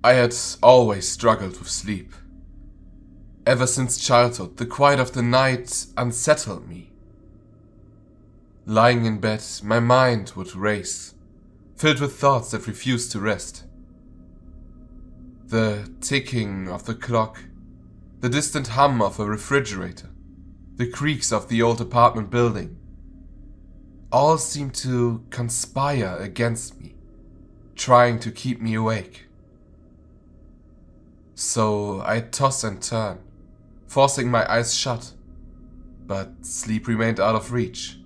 I had always struggled with sleep. Ever since childhood, the quiet of the night unsettled me. Lying in bed, my mind would race, filled with thoughts that refused to rest. The ticking of the clock, the distant hum of a refrigerator, the creaks of the old apartment building, all seemed to conspire against me, trying to keep me awake. So I toss and turn, forcing my eyes shut, but sleep remained out of reach.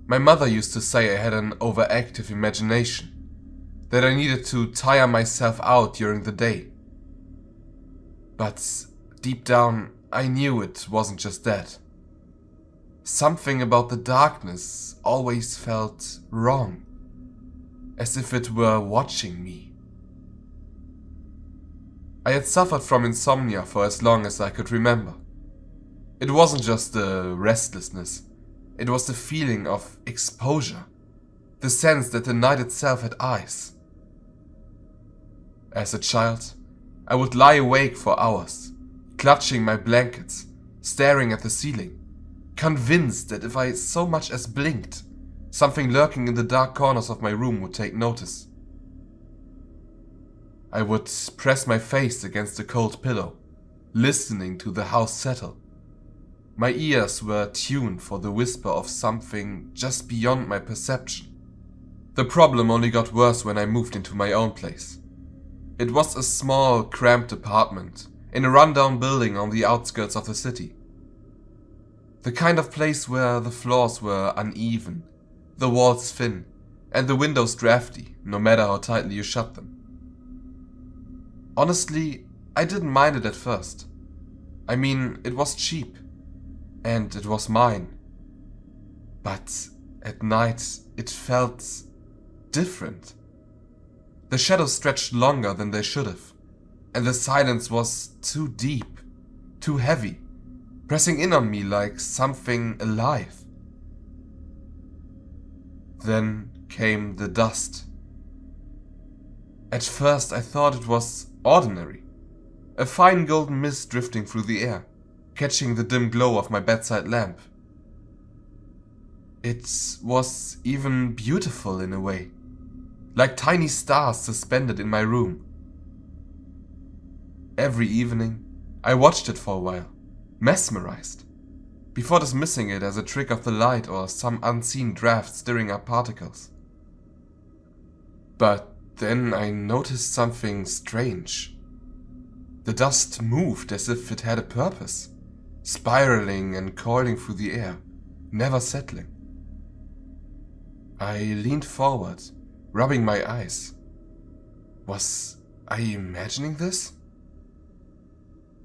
My mother used to say I had an overactive imagination, that I needed to tire myself out during the day. But deep down, I knew it wasn't just that. Something about the darkness always felt wrong, as if it were watching me. I had suffered from insomnia for as long as I could remember. It wasn't just the restlessness, it was the feeling of exposure, the sense that the night itself had eyes. As a child, I would lie awake for hours, clutching my blankets, staring at the ceiling, convinced that if I so much as blinked, something lurking in the dark corners of my room would take notice. I would press my face against the cold pillow, listening to the house settle. My ears were tuned for the whisper of something just beyond my perception. The problem only got worse when I moved into my own place. It was a small, cramped apartment in a rundown building on the outskirts of the city. The kind of place where the floors were uneven, the walls thin, and the windows drafty, no matter how tightly you shut them. Honestly, I didn't mind it at first. I mean, it was cheap. And it was mine. But at night, it felt different. The shadows stretched longer than they should have, and the silence was too deep, too heavy, pressing in on me like something alive. Then came the dust. At first I thought it was ordinary, a fine golden mist drifting through the air, catching the dim glow of my bedside lamp. It was even beautiful in a way, like tiny stars suspended in my room. Every evening, I watched it for a while, mesmerized, before dismissing it as a trick of the light or some unseen draft stirring up particles. But then I noticed something strange. The dust moved as if it had a purpose, spiraling and coiling through the air, never settling. I leaned forward, rubbing my eyes. Was I imagining this?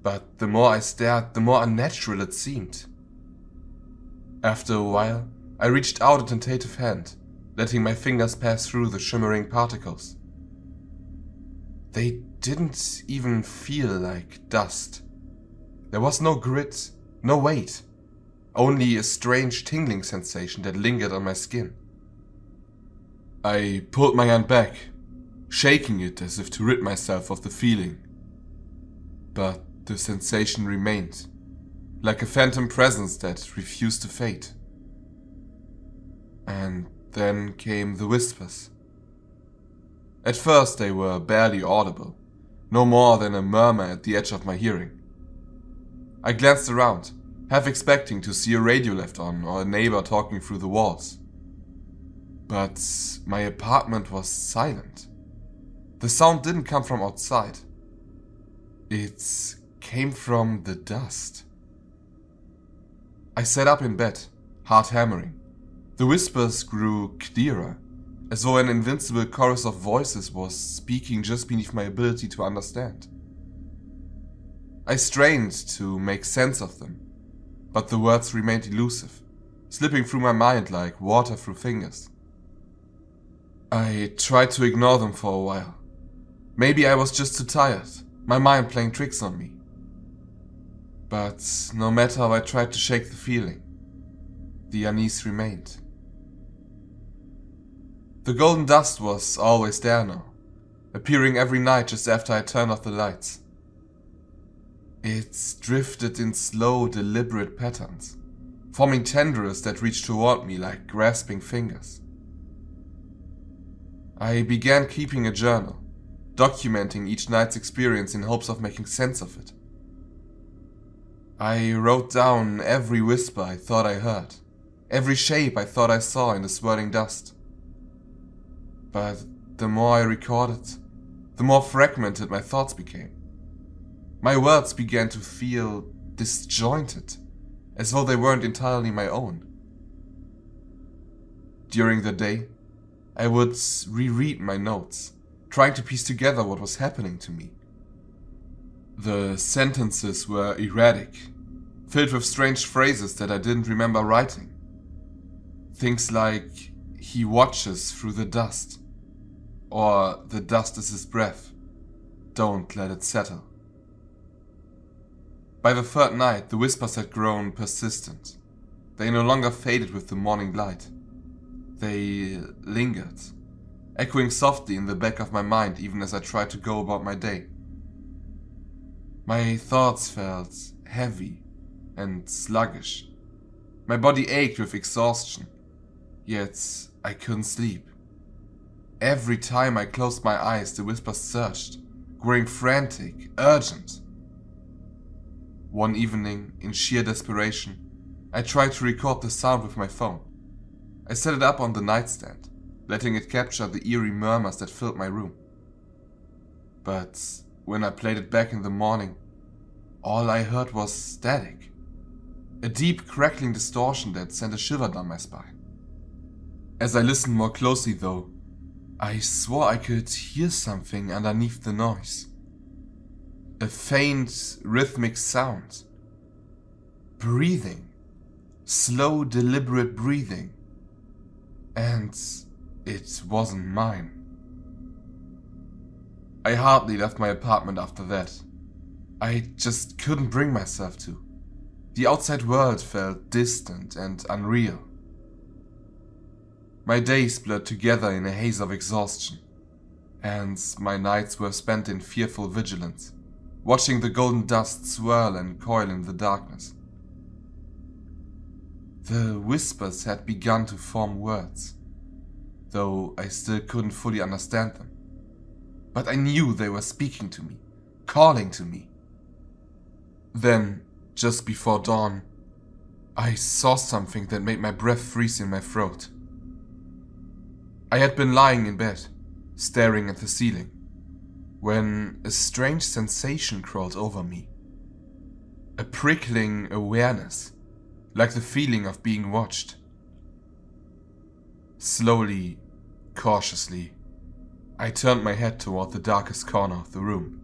But the more I stared, the more unnatural it seemed. After a while, I reached out a tentative hand, letting my fingers pass through the shimmering particles. They didn't even feel like dust. There was no grit, no weight, only a strange tingling sensation that lingered on my skin. I pulled my hand back, shaking it as if to rid myself of the feeling. But the sensation remained, like a phantom presence that refused to fade. And then came the whispers. At first they were barely audible, no more than a murmur at the edge of my hearing. I glanced around, half expecting to see a radio left on or a neighbor talking through the walls. But my apartment was silent. The sound didn't come from outside. It came from the dust. I sat up in bed, heart hammering. The whispers grew clearer, as though an invincible chorus of voices was speaking just beneath my ability to understand. I strained to make sense of them, but the words remained elusive, slipping through my mind like water through fingers. I tried to ignore them for a while. Maybe I was just too tired, my mind playing tricks on me. But no matter how I tried to shake the feeling, the unease remained. The golden dust was always there now, appearing every night just after I turned off the lights. It drifted in slow, deliberate patterns, forming tendrils that reached toward me like grasping fingers. I began keeping a journal, documenting each night's experience in hopes of making sense of it. I wrote down every whisper I thought I heard, every shape I thought I saw in the swirling dust. But the more I recorded, the more fragmented my thoughts became. My words began to feel disjointed, as though they weren't entirely my own. During the day, I would reread my notes, trying to piece together what was happening to me. The sentences were erratic, filled with strange phrases that I didn't remember writing. Things like, "He watches through the dust," or "The dust is his breath. Don't let it settle." By the third night, the whispers had grown persistent. They no longer faded with the morning light. They lingered, echoing softly in the back of my mind even as I tried to go about my day. My thoughts felt heavy and sluggish. My body ached with exhaustion, yet I couldn't sleep. Every time I closed my eyes, the whispers surged, growing frantic, urgent. One evening, in sheer desperation, I tried to record the sound with my phone. I set it up on the nightstand, letting it capture the eerie murmurs that filled my room. But when I played it back in the morning, all I heard was static. A deep crackling distortion that sent a shiver down my spine. As I listened more closely though, I swore I could hear something underneath the noise. A faint, rhythmic sound. Breathing. Slow, deliberate breathing. And it wasn't mine. I hardly left my apartment after that. I just couldn't bring myself to. The outside world felt distant and unreal. My days blurred together in a haze of exhaustion, and my nights were spent in fearful vigilance, watching the golden dust swirl and coil in the darkness. The whispers had begun to form words, though I still couldn't fully understand them. But I knew they were speaking to me, calling to me. Then, just before dawn, I saw something that made my breath freeze in my throat. I had been lying in bed, staring at the ceiling, when a strange sensation crawled over me. A prickling awareness, like the feeling of being watched. Slowly, cautiously, I turned my head toward the darkest corner of the room.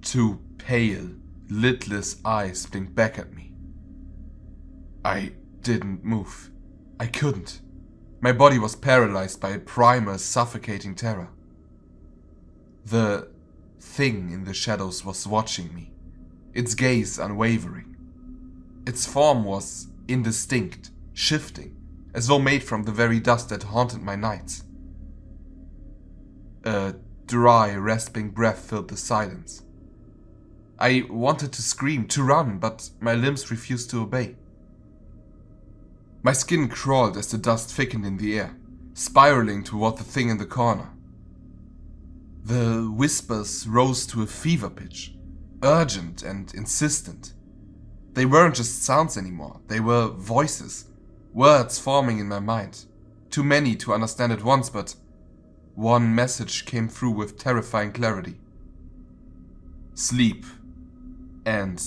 Two pale, lidless eyes blinked back at me. I didn't move. I couldn't. My body was paralyzed by a primal, suffocating terror. The thing in the shadows was watching me, its gaze unwavering. Its form was indistinct, shifting, as though made from the very dust that haunted my nights. A dry, rasping breath filled the silence. I wanted to scream, to run, but my limbs refused to obey. My skin crawled as the dust thickened in the air, spiraling toward the thing in the corner. The whispers rose to a fever pitch, urgent and insistent. They weren't just sounds anymore, they were voices, words forming in my mind. Too many to understand at once, but one message came through with terrifying clarity. Sleep, and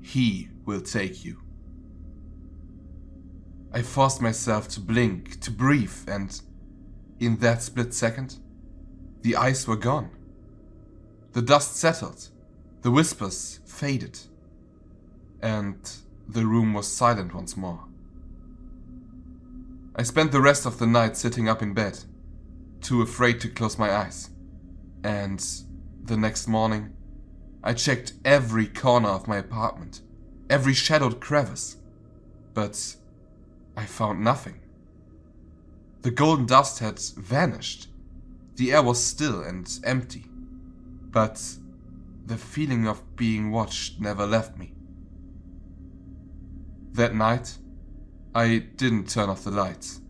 he will take you. I forced myself to blink, to breathe, and in that split second, the eyes were gone. The dust settled, the whispers faded, and the room was silent once more. I spent the rest of the night sitting up in bed, too afraid to close my eyes, and the next morning, I checked every corner of my apartment, every shadowed crevice, but I found nothing. The golden dust had vanished. The air was still and empty, but the feeling of being watched never left me. That night, I didn't turn off the lights.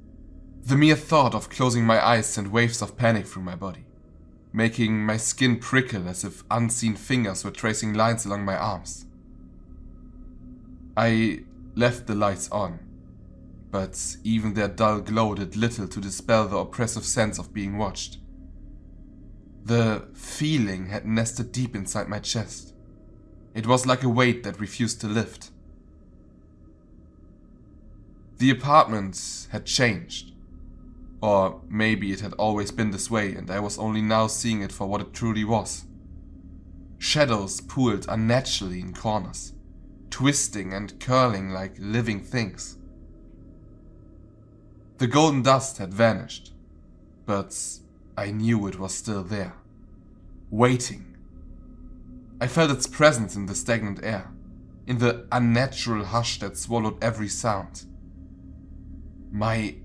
The mere thought of closing my eyes sent waves of panic through my body, making my skin prickle as if unseen fingers were tracing lines along my arms. I left the lights on, but even their dull glow did little to dispel the oppressive sense of being watched. The feeling had nested deep inside my chest. It was like a weight that refused to lift. The apartment had changed. Or maybe it had always been this way and I was only now seeing it for what it truly was. Shadows pooled unnaturally in corners, twisting and curling like living things. The golden dust had vanished, but I knew it was still there, waiting. I felt its presence in the stagnant air, in the unnatural hush that swallowed every sound. My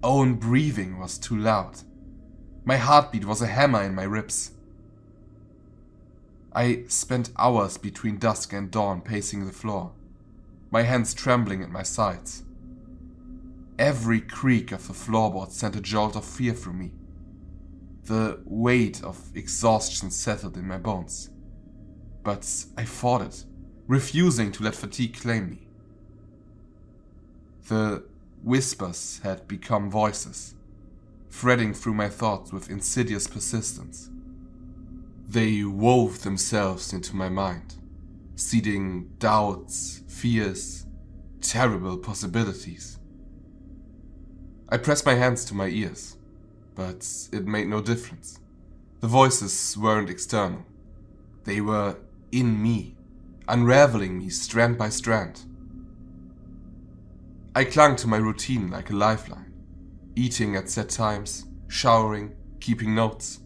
own breathing was too loud. My heartbeat was a hammer in my ribs. I spent hours between dusk and dawn pacing the floor, my hands trembling at my sides. Every creak of the floorboard sent a jolt of fear through me. The weight of exhaustion settled in my bones. But I fought it, refusing to let fatigue claim me. The whispers had become voices, threading through my thoughts with insidious persistence. They wove themselves into my mind, seeding doubts, fears, terrible possibilities. I pressed my hands to my ears, but it made no difference. The voices weren't external. They were in me, unraveling me strand by strand. I clung to my routine like a lifeline, eating at set times, showering, keeping notes.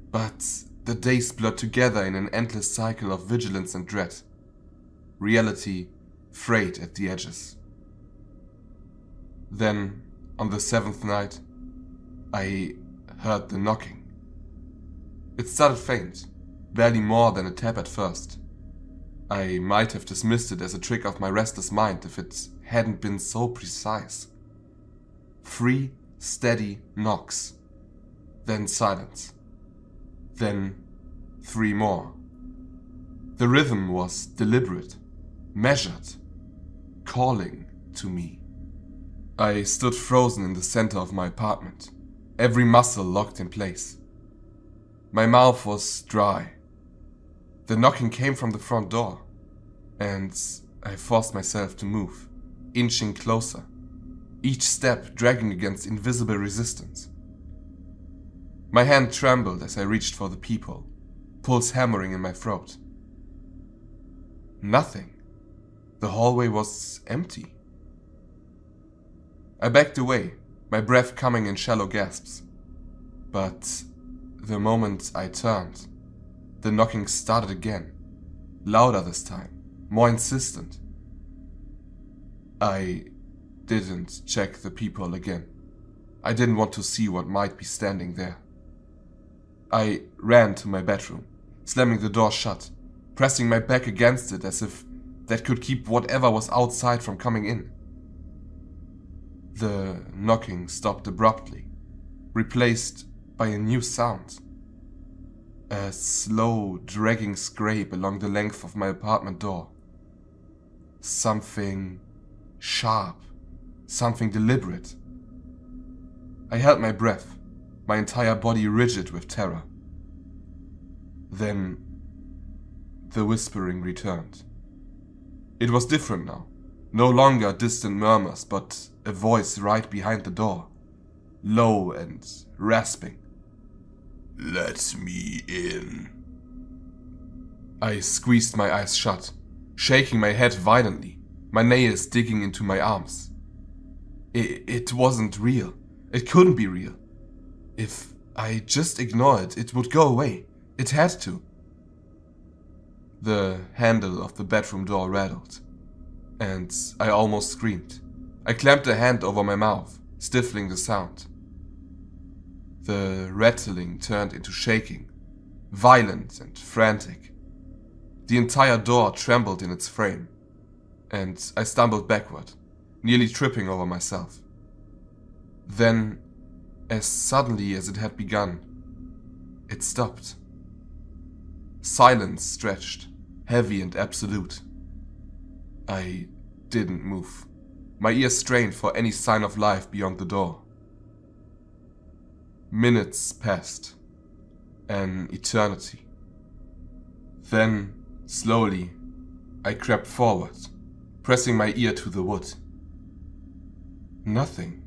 But the days blurred together in an endless cycle of vigilance and dread. Reality frayed at the edges. Then, on the 7th night, I heard the knocking. It started faint, barely more than a tap at first. I might have dismissed it as a trick of my restless mind if it hadn't been so precise. 3 steady knocks, then silence, then 3 more. The rhythm was deliberate, measured, calling to me. I stood frozen in the center of my apartment, every muscle locked in place. My mouth was dry. The knocking came from the front door, and I forced myself to move, inching closer, each step dragging against invisible resistance. My hand trembled as I reached for the peephole, pulse hammering in my throat. Nothing. The hallway was empty. I backed away, my breath coming in shallow gasps. But the moment I turned, the knocking started again, louder this time, more insistent. I didn't check the peephole again. I didn't want to see what might be standing there. I ran to my bedroom, slamming the door shut, pressing my back against it as if that could keep whatever was outside from coming in. The knocking stopped abruptly, replaced by a new sound. A slow, dragging scrape along the length of my apartment door. Something sharp, something deliberate. I held my breath, my entire body rigid with terror. Then the whispering returned. It was different now. No longer distant murmurs, but a voice right behind the door, low and rasping. "Let me in." I squeezed my eyes shut, shaking my head violently, my nails digging into my arms. It wasn't real. It couldn't be real. If I just ignored it, it would go away. It had to. The handle of the bedroom door rattled, and I almost screamed. I clamped a hand over my mouth, stifling the sound. The rattling turned into shaking, violent and frantic. The entire door trembled in its frame, and I stumbled backward, nearly tripping over myself. Then, as suddenly as it had begun, it stopped. Silence stretched, heavy and absolute. I didn't move, my ears strained for any sign of life beyond the door. Minutes passed, an eternity. Then, slowly, I crept forward, pressing my ear to the wood. Nothing,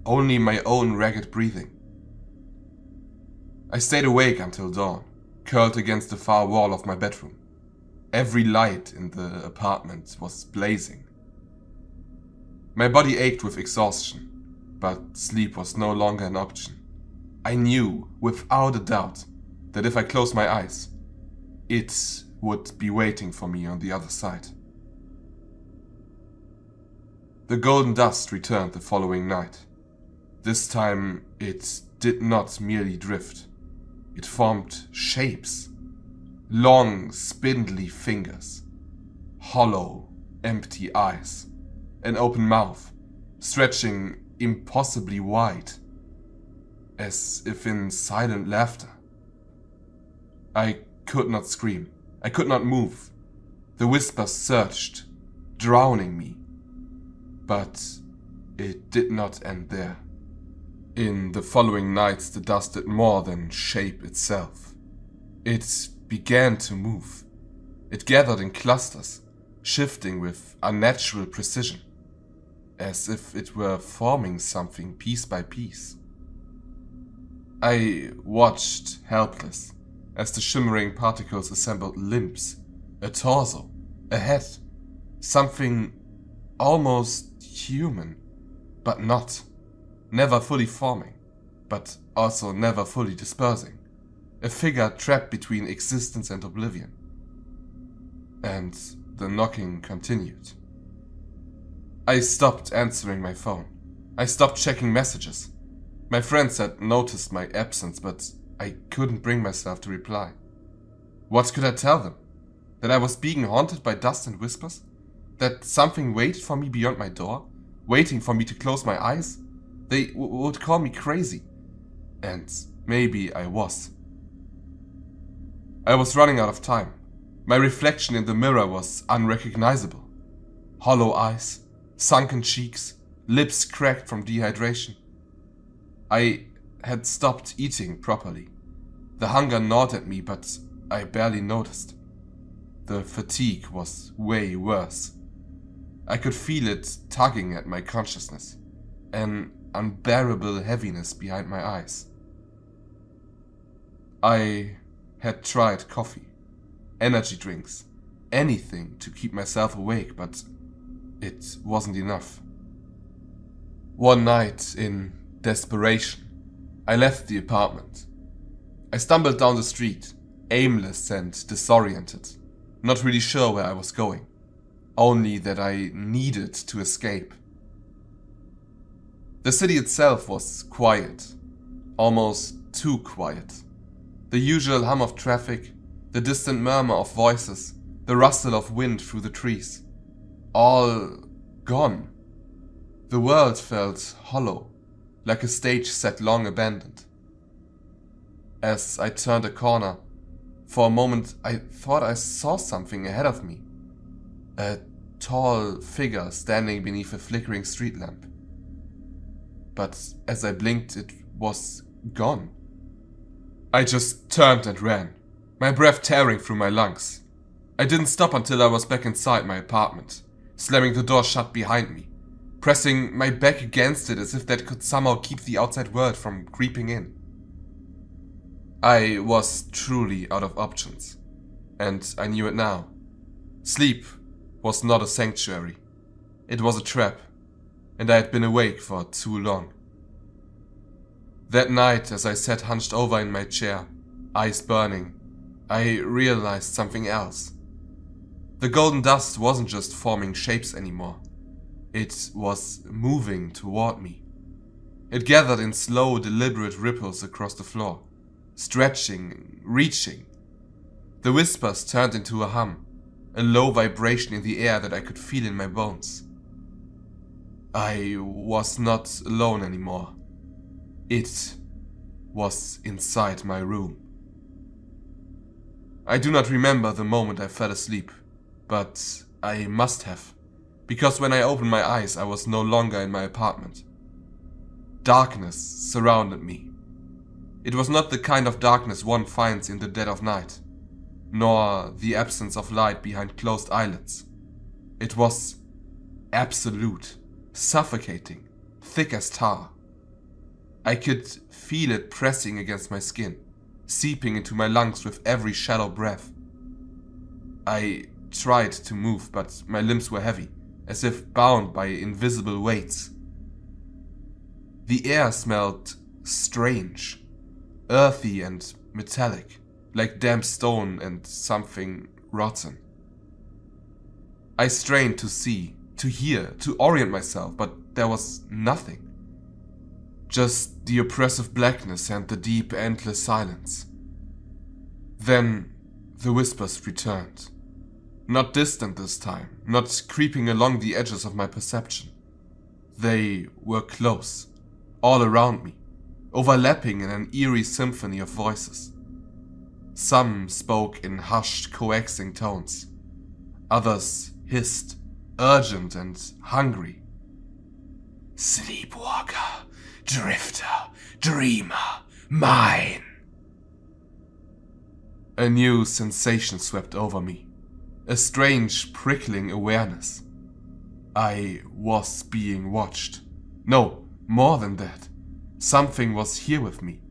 only my own ragged breathing. I stayed awake until dawn, curled against the far wall of my bedroom. Every light in the apartment was blazing. My body ached with exhaustion, but sleep was no longer an option. I knew, without a doubt, that if I closed my eyes, it would be waiting for me on the other side. The golden dust returned the following night. This time, it did not merely drift. It formed shapes. Long, spindly fingers. Hollow, empty eyes. An open mouth, stretching impossibly wide, as if in silent laughter. I could not scream. I could not move. The whispers surged, drowning me. But it did not end there. In the following nights, the dust did more than shape itself. It began to move. It gathered in clusters, shifting with unnatural precision, as if it were forming something piece by piece. I watched, helpless, as the shimmering particles assembled limbs, a torso, a head, something almost human, but not. Never fully forming, but also never fully dispersing. A figure trapped between existence and oblivion. And the knocking continued. I stopped answering my phone. I stopped checking messages. My friends had noticed my absence, but I couldn't bring myself to reply. What could I tell them? That I was being haunted by dust and whispers? That something waited for me beyond my door, waiting for me to close my eyes? They would call me crazy. And maybe I was. I was running out of time. My reflection in the mirror was unrecognizable. Hollow eyes, sunken cheeks, lips cracked from dehydration. I had stopped eating properly. The hunger gnawed at me, but I barely noticed. The fatigue was way worse. I could feel it tugging at my consciousness, an unbearable heaviness behind my eyes. I had tried coffee, energy drinks, anything to keep myself awake, but it wasn't enough. One night, in desperation, I left the apartment. I stumbled down the street, aimless and disoriented, not really sure where I was going, only that I needed to escape. The city itself was quiet, almost too quiet. The usual hum of traffic, the distant murmur of voices, the rustle of wind through the trees. All gone. The world felt hollow, like a stage set long abandoned. As I turned a corner, for a moment I thought I saw something ahead of me. A tall figure standing beneath a flickering street lamp. But as I blinked, it was gone. I just turned and ran, my breath tearing through my lungs. I didn't stop until I was back inside my apartment, slamming the door shut behind me, pressing my back against it as if that could somehow keep the outside world from creeping in. I was truly out of options, and I knew it now. Sleep was not a sanctuary. It was a trap, and I had been awake for too long. That night, as I sat hunched over in my chair, eyes burning, I realized something else. The golden dust wasn't just forming shapes anymore. It was moving toward me. It gathered in slow, deliberate ripples across the floor, stretching, reaching. The whispers turned into a hum, a low vibration in the air that I could feel in my bones. I was not alone anymore. It was inside my room. I do not remember the moment I fell asleep, but I must have, because when I opened my eyes I was no longer in my apartment. Darkness surrounded me. It was not the kind of darkness one finds in the dead of night, nor the absence of light behind closed eyelids. It was absolute, suffocating, thick as tar. I could feel it pressing against my skin, seeping into my lungs with every shallow breath. I tried to move, but my limbs were heavy, as if bound by invisible weights. The air smelled strange, earthy and metallic, like damp stone and something rotten. I strained to see, to hear, to orient myself, but there was nothing. Just the oppressive blackness and the deep, endless silence. Then the whispers returned. Not distant this time, not creeping along the edges of my perception. They were close, all around me, overlapping in an eerie symphony of voices. Some spoke in hushed, coaxing tones. Others hissed, urgent and hungry. Sleepwalker, drifter, dreamer, mine. A new sensation swept over me. A strange, prickling awareness. I was being watched. No, more than that. Something was here with me.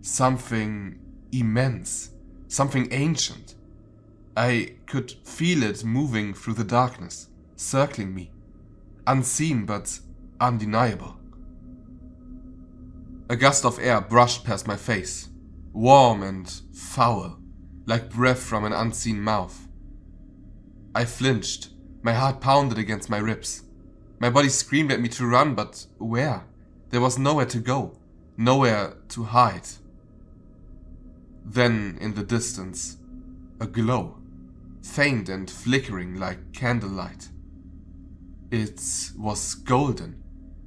Something immense. Something ancient. I could feel it moving through the darkness, circling me. Unseen but undeniable. A gust of air brushed past my face, warm and foul, like breath from an unseen mouth. I flinched, my heart pounded against my ribs. My body screamed at me to run, but where? There was nowhere to go, nowhere to hide. Then, in the distance, a glow, faint and flickering like candlelight. It was golden,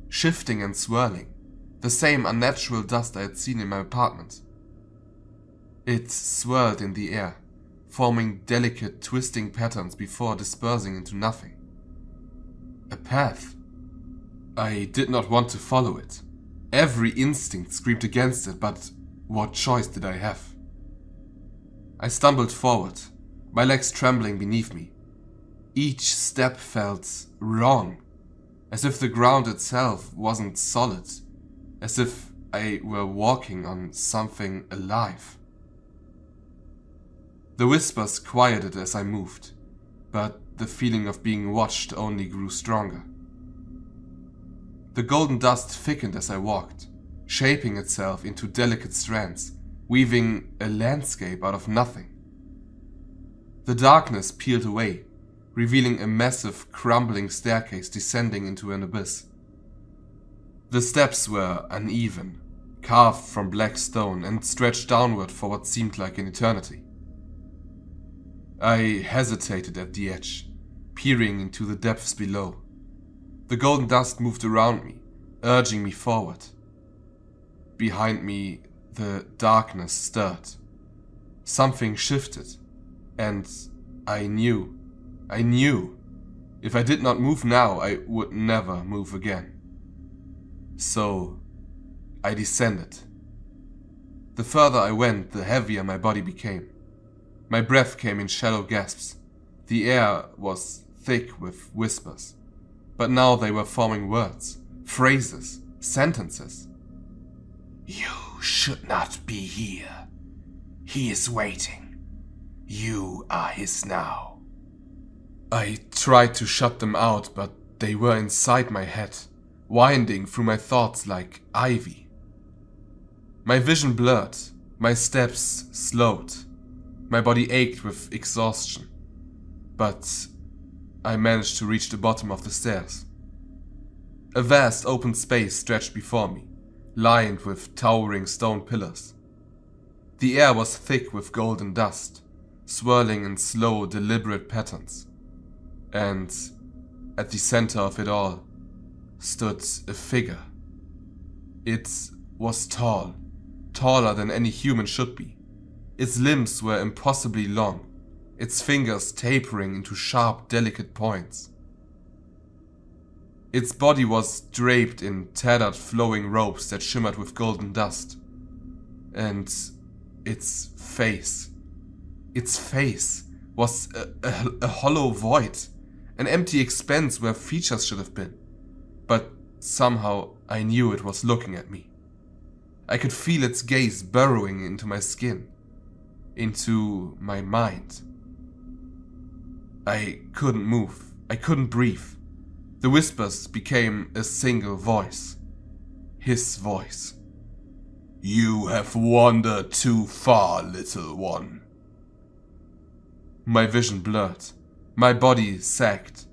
shifting and swirling, the same unnatural dust I had seen in my apartment. It swirled in the air, forming delicate twisting patterns before dispersing into nothing. A path. I did not want to follow it. Every instinct screamed against it, but what choice did I have? I stumbled forward, my legs trembling beneath me. Each step felt wrong, as if the ground itself wasn't solid, as if I were walking on something alive. The whispers quieted as I moved, but the feeling of being watched only grew stronger. The golden dust thickened as I walked, shaping itself into delicate strands, weaving a landscape out of nothing. The darkness peeled away, revealing a massive, crumbling staircase descending into an abyss. The steps were uneven, carved from black stone, and stretched downward for what seemed like an eternity. I hesitated at the edge, peering into the depths below. The golden dust moved around me, urging me forward. Behind me, the darkness stirred. Something shifted, and I knew, if I did not move now, I would never move again. So, I descended. The further I went, the heavier my body became. My breath came in shallow gasps. The air was thick with whispers, but now they were forming words, phrases, sentences. You should not be here. He is waiting. You are his now. I tried to shut them out, but they were inside my head, winding through my thoughts like ivy. My vision blurred, my steps slowed, my body ached with exhaustion, but I managed to reach the bottom of the stairs. A vast open space stretched before me, lined with towering stone pillars. The air was thick with golden dust, swirling in slow, deliberate patterns. And at the center of it all stood a figure. It was tall, taller than any human should be. Its limbs were impossibly long, its fingers tapering into sharp, delicate points. Its body was draped in tattered, flowing robes that shimmered with golden dust. And its face was a hollow void, an empty expanse where features should have been. But somehow I knew it was looking at me. I could feel its gaze burrowing into my skin, into my mind. I couldn't move. I couldn't breathe. The whispers became a single voice. His voice. "You have wandered too far, little one." My vision blurred. My body sagged.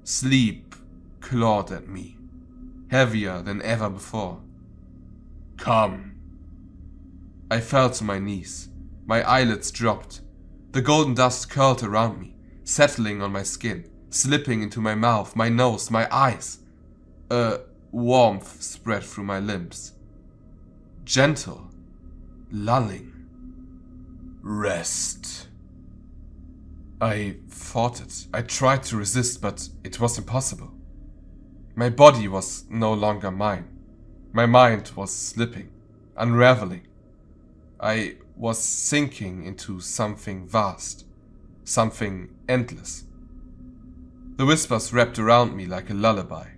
Sleep clawed at me, heavier than ever before. "Come." I fell to my knees. My eyelids dropped. The golden dust curled around me, settling on my skin, slipping into my mouth, my nose, my eyes. A warmth spread through my limbs. Gentle, lulling. "Rest." I fought it. I tried to resist, but it was impossible. My body was no longer mine. My mind was slipping, unraveling. I was sinking into something vast, something endless. The whispers wrapped around me like a lullaby,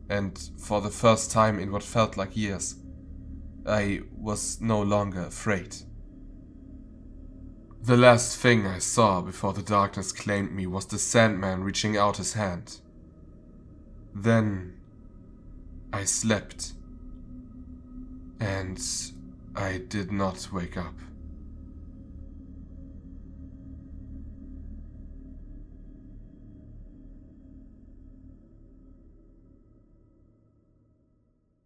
and for the first time in what felt like years, I was no longer afraid. The last thing I saw before the darkness claimed me was the Sandman reaching out his hand. Then I slept, and I did not wake up.